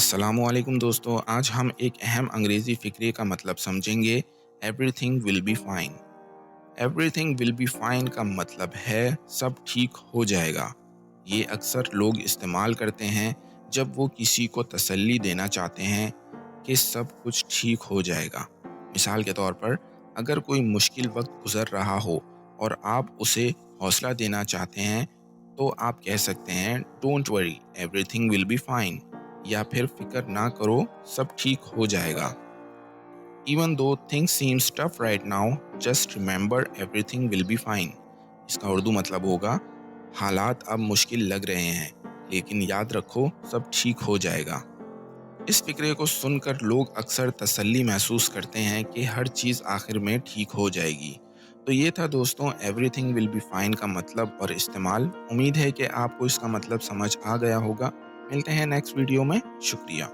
अस्सलामु अलैकुम दोस्तों, आज हम एक अहम अंग्रेज़ी फ़िक्रे का मतलब समझेंगे। Everything will be fine. Everything will be fine का मतलब है सब ठीक हो जाएगा। ये अक्सर लोग इस्तेमाल करते हैं जब वो किसी को तसल्ली देना चाहते हैं कि सब कुछ ठीक हो जाएगा। मिसाल के तौर पर, अगर कोई मुश्किल वक्त गुजर रहा हो और आप उसे हौसला देना चाहते हैं, तो आप कह सकते हैं don't worry, everything will be fine, या फिर फिक्र ना करो, सब ठीक हो जाएगा। Even though things seems tough right now, just remember everything will be fine. इसका उर्दू मतलब होगा, हालात अब मुश्किल लग रहे हैं, लेकिन याद रखो सब ठीक हो जाएगा। इस फिक्रे को सुनकर लोग अक्सर तसल्ली महसूस करते हैं कि हर चीज़ आखिर में ठीक हो जाएगी। तो ये था दोस्तों एवरीथिंग विल बी फाइन का मतलब और इस्तेमाल। उम्मीद है कि आपको इसका मतलब समझ आ गया होगा। मिलते हैं नेक्स्ट वीडियो में। शुक्रिया।